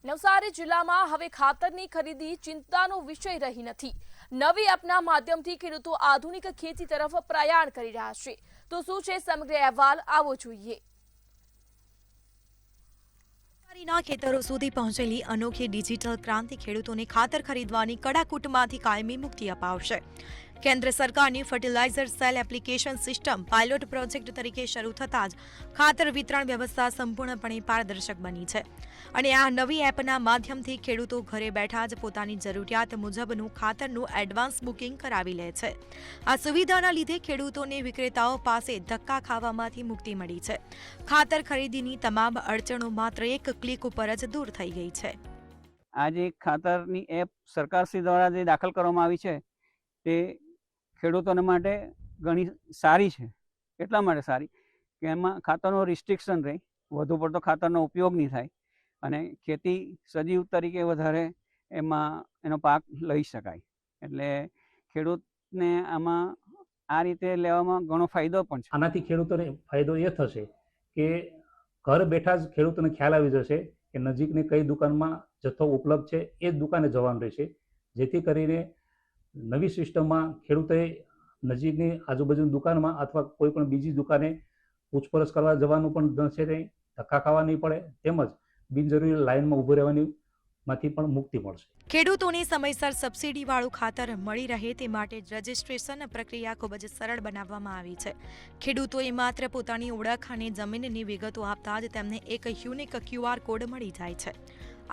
નવસારી જિલ્લામાં હવે ખાતરની ખરીદી ચિંતાનો વિષય રહી નથી। નવી એપના માધ્યમથી ખેડૂતો આધુનિક ખેતી તરફ પ્રયાણ કરી રહ્યા છે। તો શું છે સમગ્ર અહેવાલ, આવો જોઈએ। ખેતરો સુધી પહોંચેલી અનોખી ડિજિટલ ક્રાંતિ ખેડૂતોને ખાતર ખરીદવાની કડાકૂટમાંથી કાયમી મુક્તિ અપાવશે। કેન્દ્ર સરકારની fertiliser cell application system pilot project તરીકે શરૂ થતાં જ ખાતર વિતરણ વ્યવસ્થા સંપૂર્ણપણે પારદર્શક બની છે અને આ નવી એપના માધ્યમથી ખેડૂતો ઘરે બેઠા જ પોતાની જરૂરિયાત મુજબનું ખાતરનું એડવાન્સ બુકિંગ કરાવી લે છે। આ સુવિધાના લીધે ખેડૂતોને વિક્રેતાઓ પાસે ધક્કા ખાવામાંથી મુક્તિ મળી છે। ખાતર ખરીદીની તમામ અડચણો માત્ર એક ક્લિક ઉપર જ દૂર થઈ ગઈ છે। આજે ખાતરની એપ સરકારશ્રી દ્વારા જે દાખલ કરવામાં આવી છે તે ખેડૂતોને માટે ઘણી સારી છે। એટલા માટે સારી કે એમાં ખાતરનો રિસ્ટ્રિક્શન રહે, વધુ પડતો ખાતરનો ઉપયોગ નહીં થાય અને ખેતી સજીવ તરીકે વધારે એમાં એનો પાક લઈ શકાય। એટલે ખેડૂતને આમાં આ રીતે લેવામાં ઘણો ફાયદો પણ છે। આનાથી ખેડૂતોને ફાયદો એ થશે કે ઘર બેઠા જ ખેડૂતોને ખ્યાલ આવી જશે કે નજીકની કઈ દુકાનમાં જથ્થો ઉપલબ્ધ છે એ જ દુકાને જવાનું રહેશે, જેથી કરીને નવી સિસ્ટમમાં ખેડૂતોએ નજીકની આજુબાજુની દુકાનમાં અથવા કોઈ પણ બીજી દુકાને પૂછપરછ કરવા જવાનું પણ છે નહીં, ધક્કા ખાવા નહીં પડે, તેમજ બિનજરૂરી લાઇનમાં ઊભું રહેવાની માંથી પણ મુક્તિ મળશે। ખેડૂતોને સમયસર સબસિડીવાળું ખાતર મળી રહે તે માટે રજીસ્ટ્રેશન પ્રક્રિયા ખૂબ જ સરળ બનાવવામાં આવી છે। ખેડૂતોએ માત્ર પોતાની ઓળખ અને જમીનની વિગતો આપતા જ તેમને એક યુનિક QR કોડ મળી જાય છે।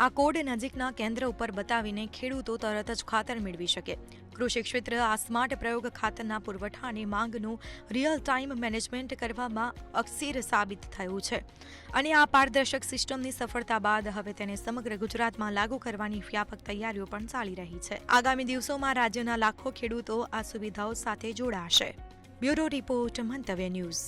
આ કોડ નજીકના કેન્દ્ર ઉપર બતાવીને ખેડૂતો તરત જ ખાતર મેળવી શકે। કૃષિ ક્ષેત્ર આ સ્માર્ટ પ્રયોગ ખાતરના પુરવઠા અને માંગનું રિયલ ટાઈમ મેનેજમેન્ટ કરવામાં અક્ષીર સાબિત થયું છે અને આ પારદર્શક સિસ્ટમની સફળતા બાદ હવે તેને સમગ્ર ગુજરાતમાં લાગુ કરવાની વ્યાપક તૈયારીઓ પણ ચાલી રહી છે। આગામી દિવસોમાં રાજ્યના લાખો ખેડૂતો આ સુવિધાઓ સાથે જોડાશે। બ્યુરો રિપોર્ટ, મંતવ્ય ન્યૂઝ।